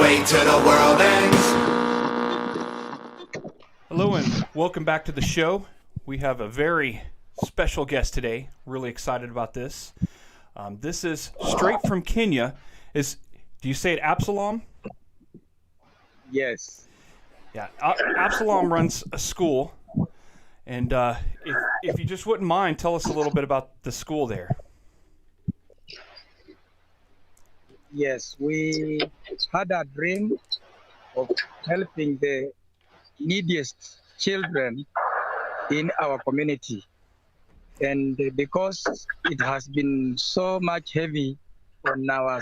wait till the world ends. Hello and welcome back to the show. We have a very special guest today. Really excited about this. This is straight from Kenya. Do you say it Absalom? Yes. Yeah, Absalom runs a school. And if you just wouldn't mind, tell us a little bit about the school there. Yes, we had a dream of helping the neediest children in our community. And because it has been so much heavy on our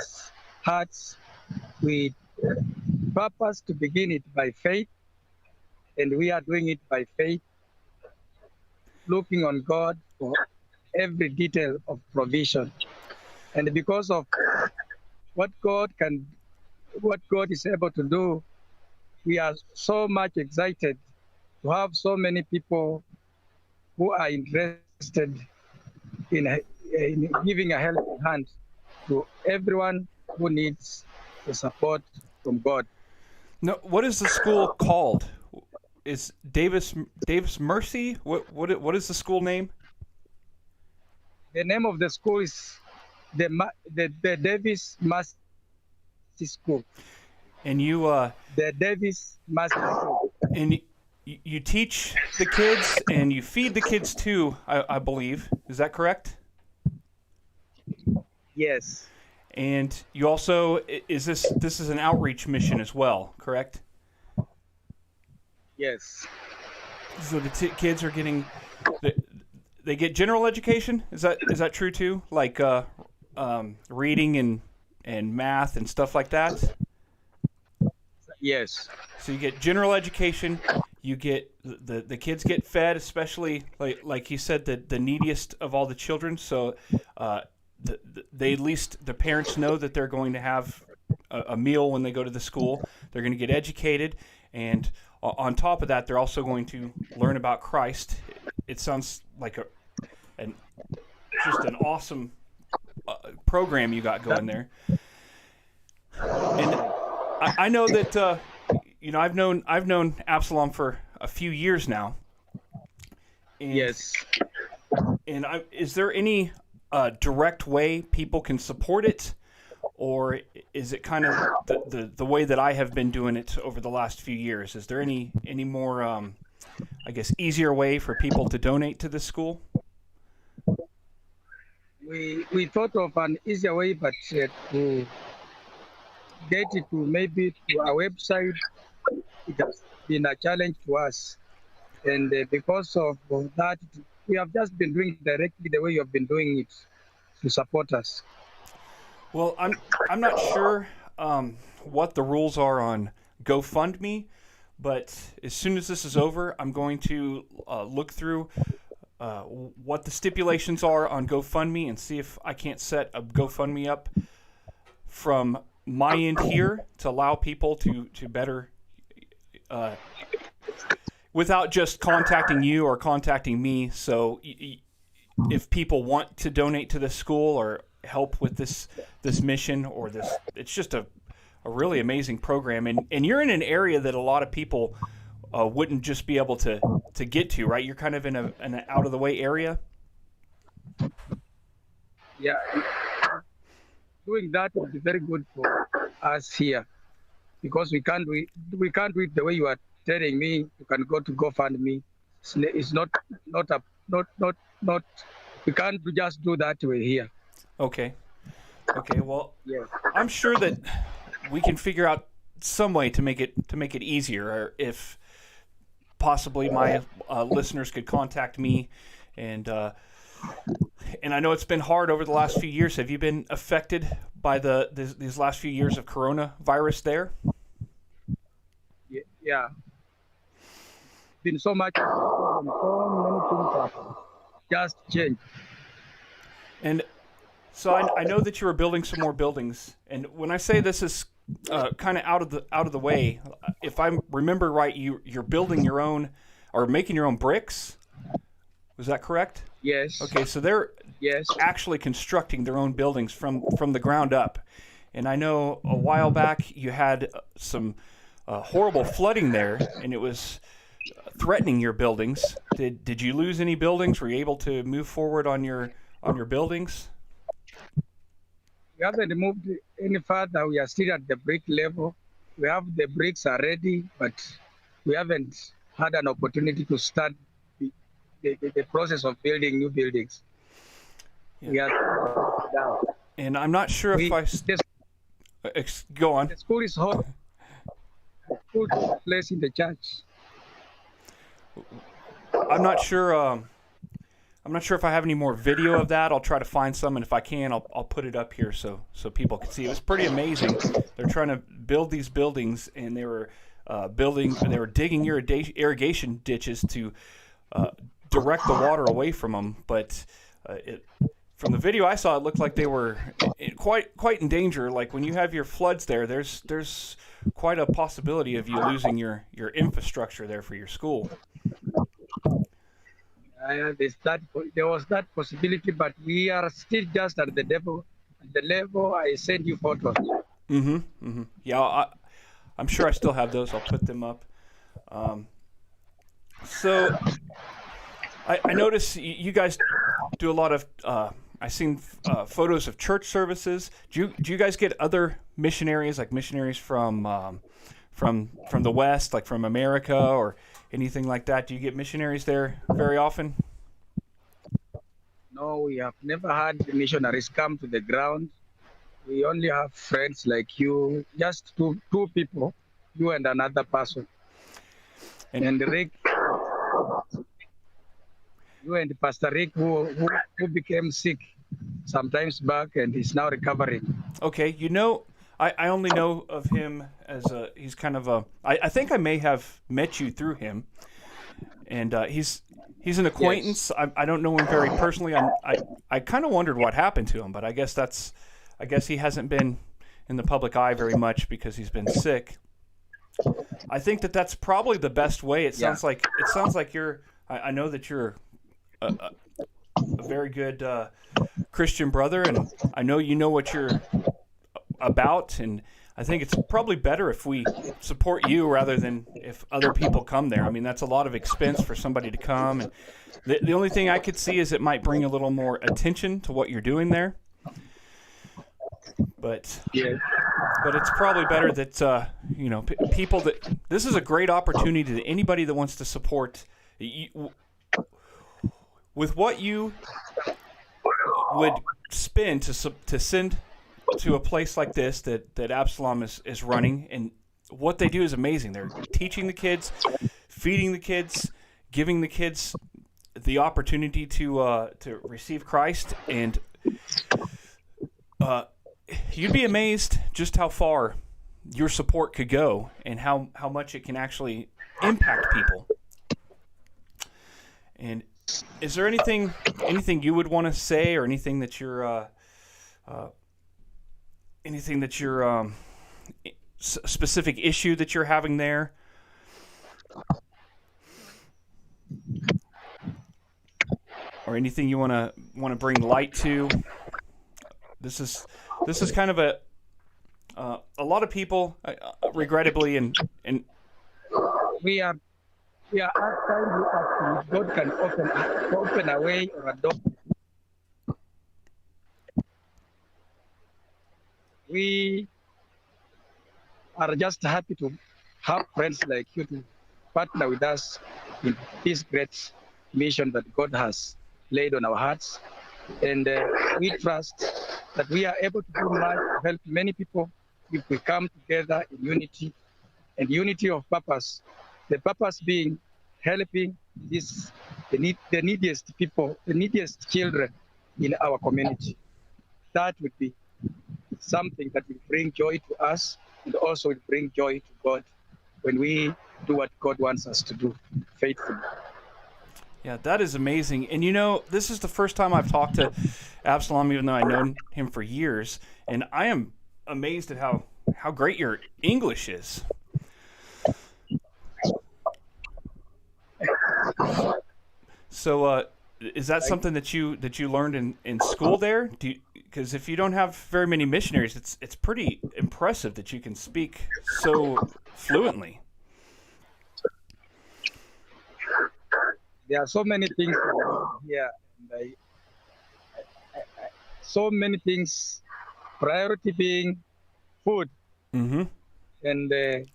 hearts, we purpose to begin it by faith, and we are doing it by faith, looking on God for every detail of provision. And because of what God is able to do, we are so much excited to have so many people who are interested in giving a helping hand to everyone who needs the support from God. No, what is the school called? Is Davis Mercy? What is the school name? The name of the school is the Davis Mercy School. And you The Davis Mercy School. and you teach the kids and you feed the kids too, I believe. Is that correct? Yes. And you also this is an outreach mission as well, correct? Yes. So the kids are getting they get general education. Is that true too? Like reading and math and stuff like that. Yes. So you get general education. You get the kids get fed, especially like he said, the neediest of all the children. So they at least the parents know that they're going to have a meal when they go to the school. They're going to get educated, and on top of that, they're also going to learn about Christ. It sounds like just an awesome program you got going there. And I know that I've known Absalom for a few years now. And, Yes. And is there any direct way people can support it, or is it kind of the way that I have been doing it over the last few years? Is there any more I guess easier way for people to donate to this school? We thought of an easier way, but to get it to maybe to our website, it has been a challenge to us. And because of that, we have just been doing it directly the way you have been doing it to support us. Well, I'm not sure what the rules are on GoFundMe, but as soon as this is over, I'm going to look through what the stipulations are on GoFundMe and see if I can't set a GoFundMe up from my end here to allow people to better, without just contacting you or contacting me. So if people want to donate to the school or help with this mission or this, it's just a really amazing program. And you're in an area that a lot of people wouldn't just be able to get to, right? You're kind of in an out of the way area. Yeah. Doing that would be very good for us here, because we can't do it the way you are telling me. You can go to GoFundMe. It's not. We can't just do that way here. Okay. Well, Yeah. I'm sure that we can figure out some way to make it easier, or if possibly my listeners could contact me, and I know it's been hard over the last few years. Have you been affected by these last few years of coronavirus there? Yeah. Been so much, so many things have just changed. And so I know that you were building some more buildings, and when I say this is kind of out of the way, if I remember right, you're building your own or making your own bricks. Was that correct? Yes. Okay, so they're Yes. actually constructing their own buildings from the ground up, And I know a while back you had some horrible flooding there, and it was threatening your buildings. Did you lose any buildings? Were you able to move forward on your buildings? We haven't moved any further. We are still at the brick level. We have the bricks are ready, but we haven't had an opportunity to start the process of building new buildings. Yeah. We are down. And I'm not sure if go on. The school is home. The school takes place in the church. I'm not sure. I'm not sure if I have any more video of that. I'll try to find some, and if I can, I'll put it up here so people can see. It was pretty amazing. They're trying to build these buildings, and they were digging irrigation ditches to direct the water away from them. But from the video I saw, it looked like they were quite in danger. Like when you have your floods there's quite a possibility of you losing your infrastructure there for your school. There was that possibility, but we are still just at the level I sent you photos. Mm-hmm. Mm-hmm. Yeah, I'm sure I still have those. I'll put them up. So I notice you guys do a lot of. I've seen photos of church services. Do you guys get other missionaries, like missionaries from the West, like from America or anything like that? Do you get missionaries there very often? No, we have never had missionaries come to the ground. We only have friends like you, just two people, you and another person. And Rick, you and Pastor Rick, who became sick sometimes back and is now recovering. Okay, I only know of him as he's kind of I think I may have met you through him, and he's an acquaintance. Yes. I don't know him very personally. I kind of wondered what happened to him, but I guess he hasn't been in the public eye very much because he's been sick. I think that's probably the best way. It sounds like you're. I know that you're a very good Christian brother, and I know you know what you're about, and I think it's probably better if we support you rather than if other people come there. I mean, that's a lot of expense for somebody to come, and the only thing I could see is it might bring a little more attention to what you're doing there. But it's probably better that people that this is a great opportunity to anybody that wants to support you, with what you would spend to send to a place like this that Absalom is running, and what they do is amazing. They're teaching the kids, feeding the kids, giving the kids the opportunity to receive Christ, and you'd be amazed just how far your support could go and how much it can actually impact people. And is there anything you would want to say, or anything that you're specific issue that you're having there? Or anything you want to bring light to? This is kind of a lot of people, regrettably, and we are asking if God can open a way or a door. We are just happy to have friends like you to partner with us in this great mission that God has laid on our hearts. And we trust that we are able to do much to help many people if we come together in unity and unity of purpose. The purpose being helping the neediest people, the neediest children in our community. That would be something that will bring joy to us, and also will bring joy to God when we do what God wants us to do faithfully. Yeah, that is amazing. And this is the first time I've talked to Absalom, even though I've known him for years, and I am amazed at how great your English is. So is that something that you learned in school there? Because if you don't have very many missionaries, it's pretty impressive that you can speak so fluently. There are so many things here, and so many things. Priority being food Mm-hmm. and the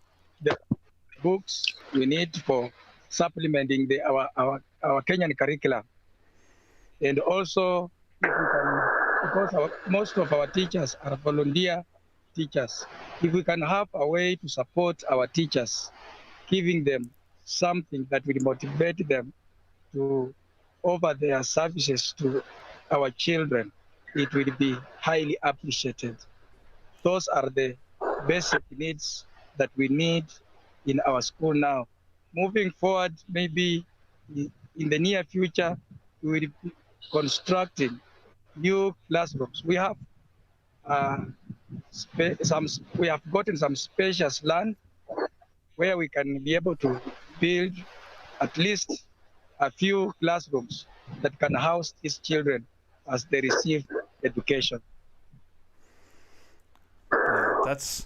books we need for supplementing our Kenyan curriculum, and also if we can, because most of our teachers are volunteer teachers, if we can have a way to support our teachers, giving them something that will motivate them to offer their services to our children, it will be highly appreciated. Those are the basic needs that we need in our school now. Moving forward, maybe in the near future, we will be constructing new classrooms. We have we have gotten some spacious land where we can be able to build at least a few classrooms that can house these children as they receive education. Yeah, that's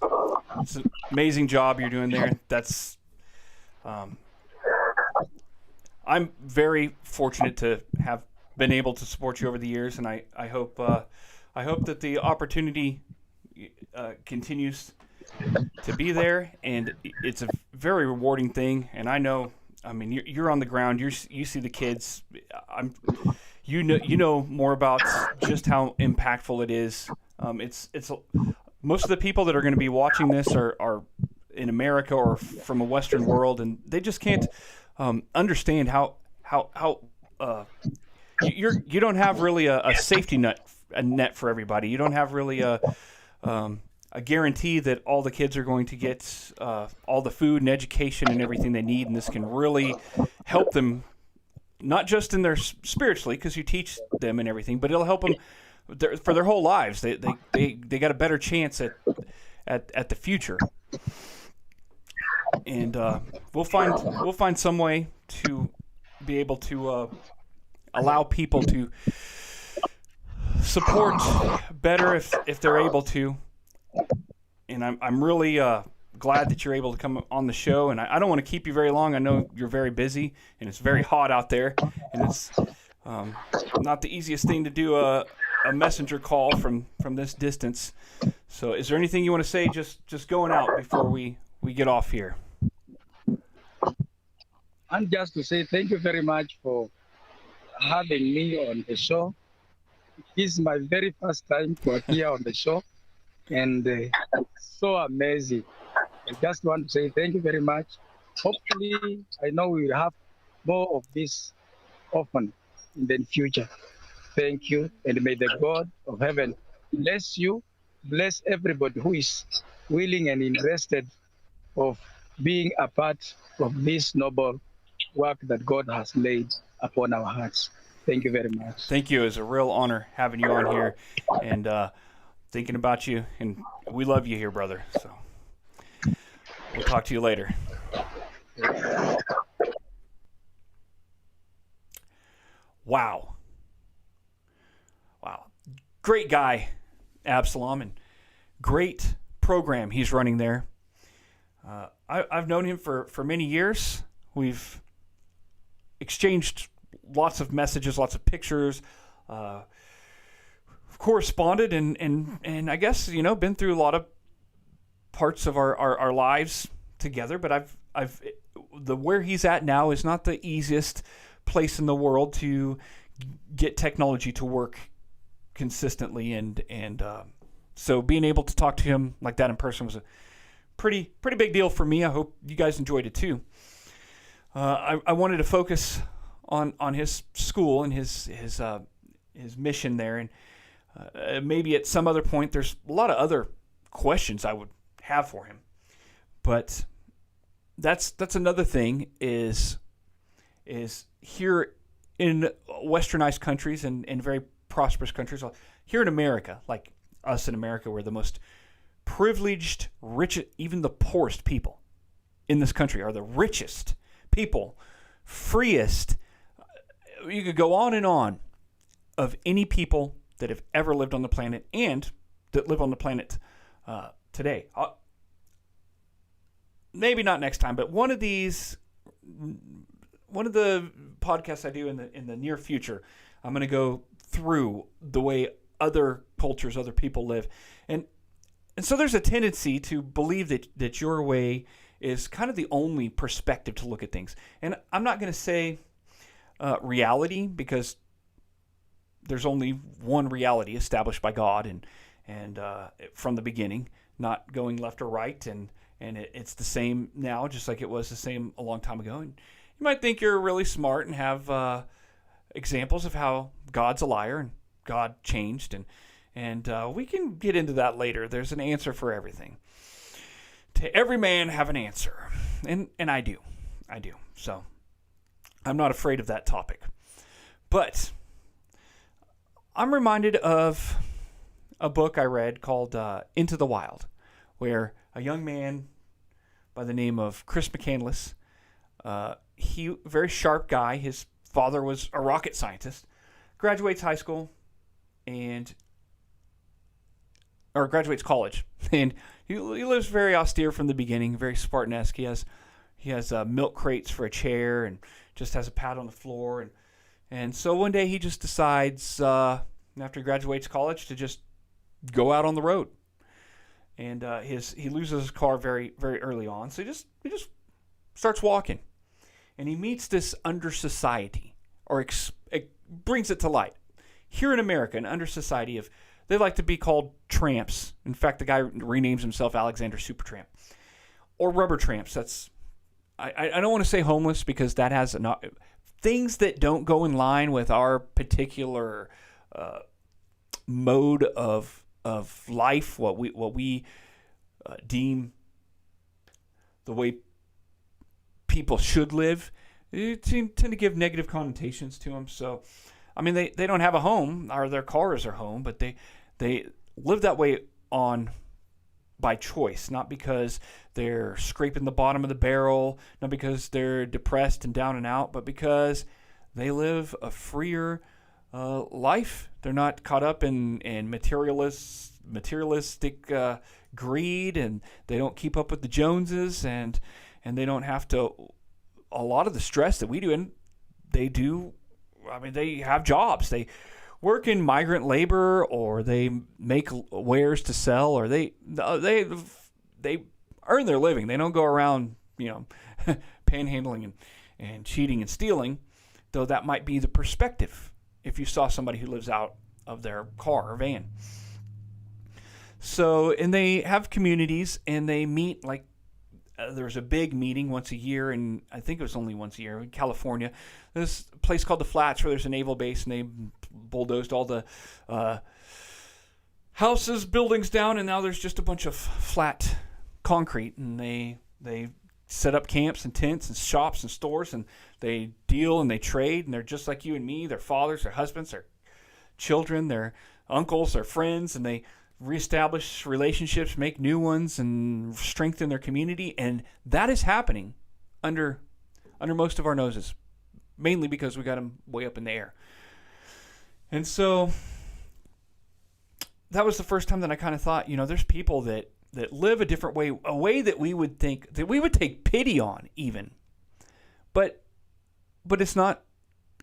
an amazing job you're doing there. That's I'm very fortunate to have been able to support you over the years, and I hope that the opportunity continues to be there, and it's a very rewarding thing. And I know, I mean, you're on the ground. You see the kids. You know more about just how impactful it is. It's most of the people that are going to be watching this are in America or from a Western world, and they just can't understand how you don't have really a safety net for everybody. You don't have really a guarantee that all the kids are going to get all the food and education and everything they need, and this can really help them, not just in their spiritually, because you teach them and everything, but it'll help them for their whole lives. They got a better chance at the future, and we'll find some way to be able to allow people to support better if they're able to. And I'm really glad that you're able to come on the show. And I don't want to keep you very long. I know you're very busy, and it's very hot out there, and it's not the easiest thing to do a messenger call from this distance. So is there anything you want to say just going out before we get off here? And just to say thank you very much for having me on the show. This is my very first time to appear on the show, and it's so amazing. I just want to say thank you very much. Hopefully, I know we will have more of this often in the future. Thank you, and may the God of heaven bless you, bless everybody who is willing and interested of being a part of this noble work that God has laid upon our hearts. Thank you very much. Thank you. It's a real honor having you on here and thinking about you. And we love you here, brother. So we'll talk to you later. Wow. Great guy, Absalom, and great program he's running there. I've known him for many years. We've exchanged lots of messages, lots of pictures, corresponded, and I guess, been through a lot of parts of our lives together. But where he's at now is not the easiest place in the world to get technology to work consistently, and so being able to talk to him like that in person was a pretty big deal for me. I hope you guys enjoyed it too. I wanted to focus on his school and his mission there, and maybe at some other point there's a lot of other questions I would have for him, but that's another thing is here in westernized countries and very prosperous countries here in America, like us in America, we're the most privileged, rich, even the poorest people in this country are the richest people, freest, you could go on and on of any people that have ever lived on the planet and that live on the planet today. Maybe not next time, but one of the podcasts I do in the near future, I'm going to go through the way other cultures, other people live. And so there's a tendency to believe that your way is kind of the only perspective to look at things. And I'm not going to say reality, because there's only one reality established by God and from the beginning, not going left or right. And it's the same now, just like it was the same a long time ago. And you might think you're really smart and have examples of how God's a liar and God changed, and we can get into that later. There's an answer for everything. To every man have an answer, and I do. So I'm not afraid of that topic. But I'm reminded of a book I read called Into the Wild, where a young man by the name of Chris McCandless, he very sharp guy. His father was a rocket scientist. Graduates high school or graduates college, and he lives very austere from the beginning, very Spartan-esque. He has milk crates for a chair and just has a pad on the floor, and so one day he just decides after he graduates college to just go out on the road, and he loses his car very, very early on, so he just starts walking, and he meets this under society, or it brings it to light. Here in America, an under society of, they like to be called tramps. In fact, the guy renames himself Alexander Supertramp. Or rubber tramps. I don't want to say homeless, because that has things that don't go in line with our particular mode of life, what we deem the way people should live. They tend to give negative connotations to them. So, I mean, they don't have a home, or their car is their home, but they live that way by choice, not because they're scraping the bottom of the barrel, not because they're depressed and down and out, but because they live a freer life. They're not caught up in materialistic greed, and they don't keep up with the Joneses, and they don't have to, a lot of the stress that we do, and they do. I mean, they have jobs. They work in migrant labor, or they make wares to sell, or they earn their living. They don't go around, panhandling and cheating and stealing, though that might be the perspective if you saw somebody who lives out of their car or van. So, and they have communities, and they meet, like, there's a big meeting once a year, and I think it was only once a year in California. There's a place called the Flats, where there's a naval base, and they bulldozed all the houses, buildings down, and now there's just a bunch of flat concrete, and they set up camps and tents and shops and stores, and they deal and they trade, and they're just like you and me. Their fathers, their husbands, their children, their uncles, their friends, and they reestablish relationships, make new ones, and strengthen their community. And that is happening under most of our noses, mainly because we got them way up in the air. And so that was the first time that I kind of thought, there's people that live a different way, a way that we would think, that we would take pity on even. But it's not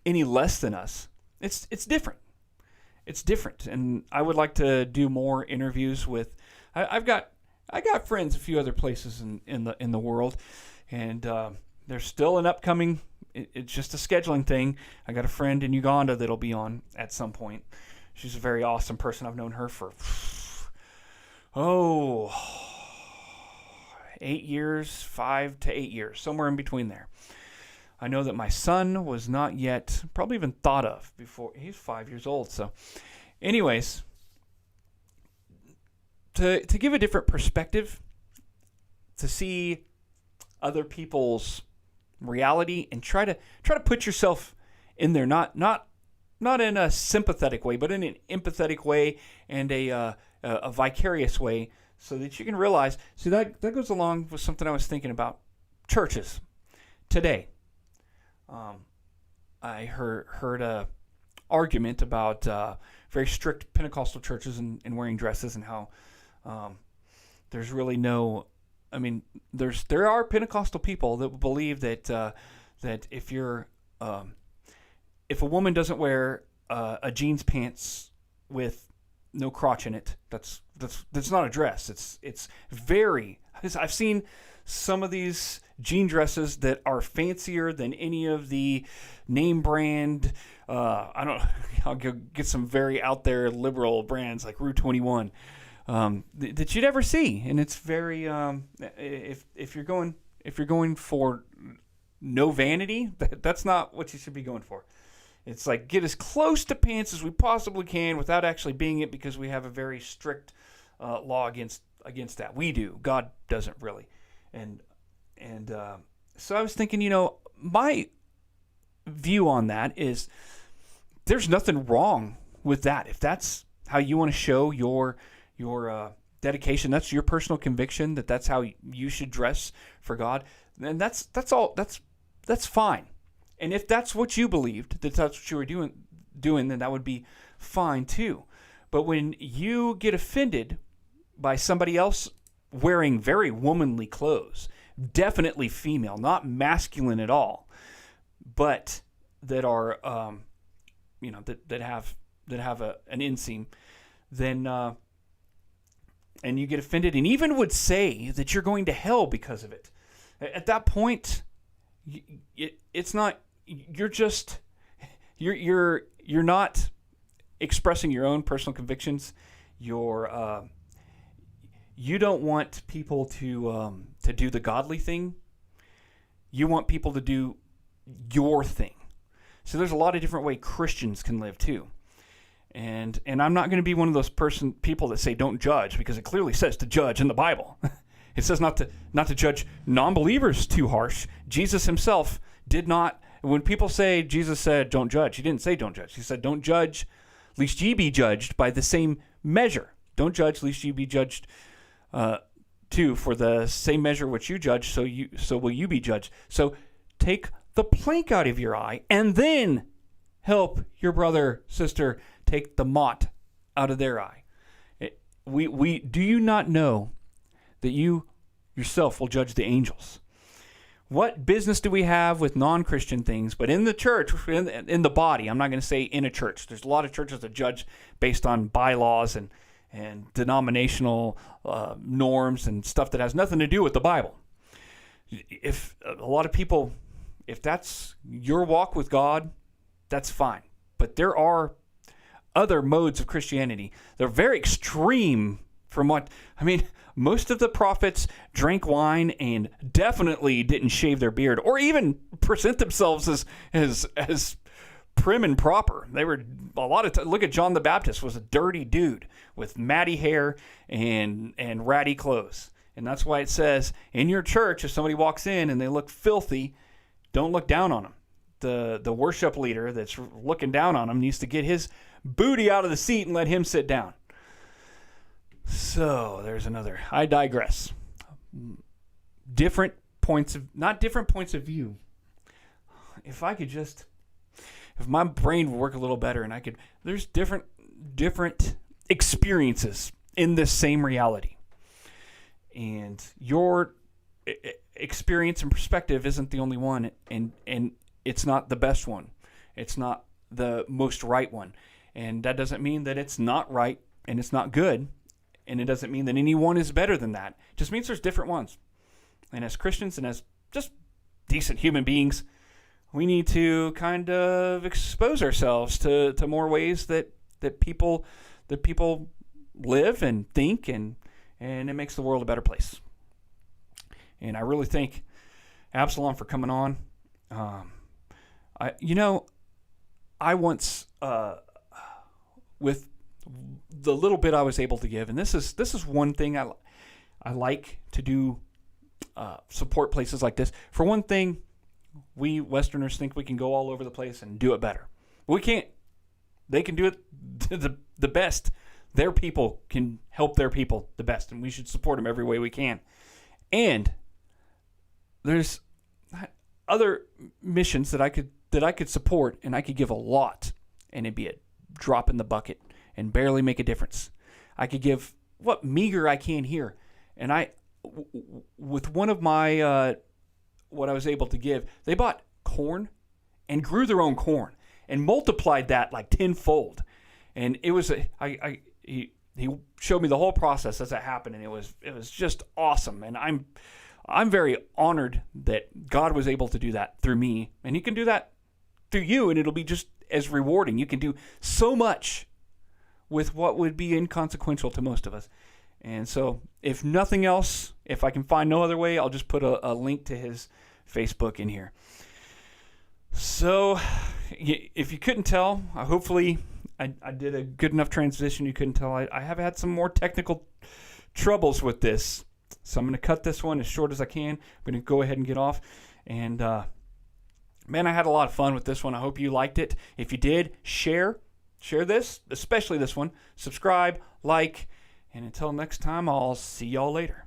any less than us. It's different. It's different, and I would like to do more interviews with. I got friends a few other places in the world, and there's still an upcoming. It's just a scheduling thing. I got a friend in Uganda that'll be on at some point. She's a very awesome person. I've known her for 8 years, 5 to 8 years, somewhere in between there. I know that my son was not yet probably even thought of before. He's 5 years old. So anyways, to give a different perspective, to see other people's reality and try to put yourself in there, not in a sympathetic way, but in an empathetic way and a vicarious way, so that you can realize. See, that goes along with something I was thinking about churches today. I heard a argument about very strict Pentecostal churches and wearing dresses, and how there's really no. I mean, there are Pentecostal people that believe that that if a woman doesn't wear a jeans pants with no crotch in it, that's not a dress. It's very. I've seen some of these jean dresses that are fancier than any of the name brand. I don't. I'll go get some very out there liberal brands like Rue 21 that you'd ever see, and it's very. If you're going for no vanity, that's not what you should be going for. It's like get as close to pants as we possibly can without actually being it, because we have a very strict law against that. We do. God doesn't really. And so I was thinking, my view on that is there's nothing wrong with that. If that's how you want to show your dedication, that's your personal conviction, that's how you should dress for God, then that's fine. And if that's what you believed, that's what you were doing, then that would be fine too. But when you get offended by somebody else wearing very womanly clothes, definitely female, not masculine at all, but that are, that have an inseam, then and you get offended, and even would say that you're going to hell because of it. At that point, it's not. You're not expressing your own personal convictions. You don't want people to do the godly thing. You want people to do your thing. So there's a lot of different ways Christians can live too. And I'm not going to be one of those people that say don't judge, because it clearly says to judge in the Bible. It says not to judge non-believers too harsh. Jesus himself did not. When people say Jesus said don't judge, he didn't say don't judge. He said don't judge, lest ye be judged by the same measure. Don't judge, lest ye be judged too. For the same measure which you judge, so will you be judged. So take the plank out of your eye, and then help your brother, sister, take the mote out of their eye. Do you not know that you yourself will judge the angels? What business do we have with non-Christian things? But in the church, in the body, I'm not going to say in a church. There's a lot of churches that judge based on bylaws and denominational norms and stuff that has nothing to do with the Bible. If a lot of people, if that's your walk with God, that's fine. But there are other modes of Christianity. They're very extreme from most of the prophets drank wine and definitely didn't shave their beard or even present themselves as prim and proper. They were look at John the Baptist, was a dirty dude with matty hair and ratty clothes. And that's why it says in your church, if somebody walks in and they look filthy, don't look down on them. The worship leader that's looking down on him needs to get his booty out of the seat and let him sit down. So there's another. I digress. Different points of view. If my brain would work a little better, and there's different experiences in this same reality, and your experience and perspective isn't the only one, and it's not the best one. It's not the most right one, and that doesn't mean that it's not right and it's not good. And it doesn't mean that any one is better than that. It just means there's different ones. And as Christians and as just decent human beings, we need to kind of expose ourselves to more ways that people live and think, and it makes the world a better place. And I really thank Absalom for coming on. I once with the little bit I was able to give, and this is one thing I like to do, support places like this. For one thing, we Westerners think we can go all over the place and do it better. We can't. They can do it the best. Their people can help their people the best, and we should support them every way we can. And there's other missions that I could that I could support, and I could give a lot, and it'd be a drop in the bucket and barely make a difference. I could give what meager I can here, and with one of my what I was able to give, they bought corn and grew their own corn and multiplied that like tenfold, and it was he showed me the whole process as it happened, and it was just awesome, and I'm very honored that God was able to do that through me, and He can do that through you, and it'll be just as rewarding. You can do so much with what would be inconsequential to most of us. And so, if nothing else, if I can find no other way, I'll just put a link to his Facebook in here. So, if you couldn't tell, hopefully I did a good enough transition. You couldn't tell. I have had some more technical troubles with this. So I'm going to cut this one as short as I can. I'm going to go ahead and get off. And, man, I had a lot of fun with this one. I hope you liked it. If you did, share this, especially this one. Subscribe, like, and until next time, I'll see y'all later.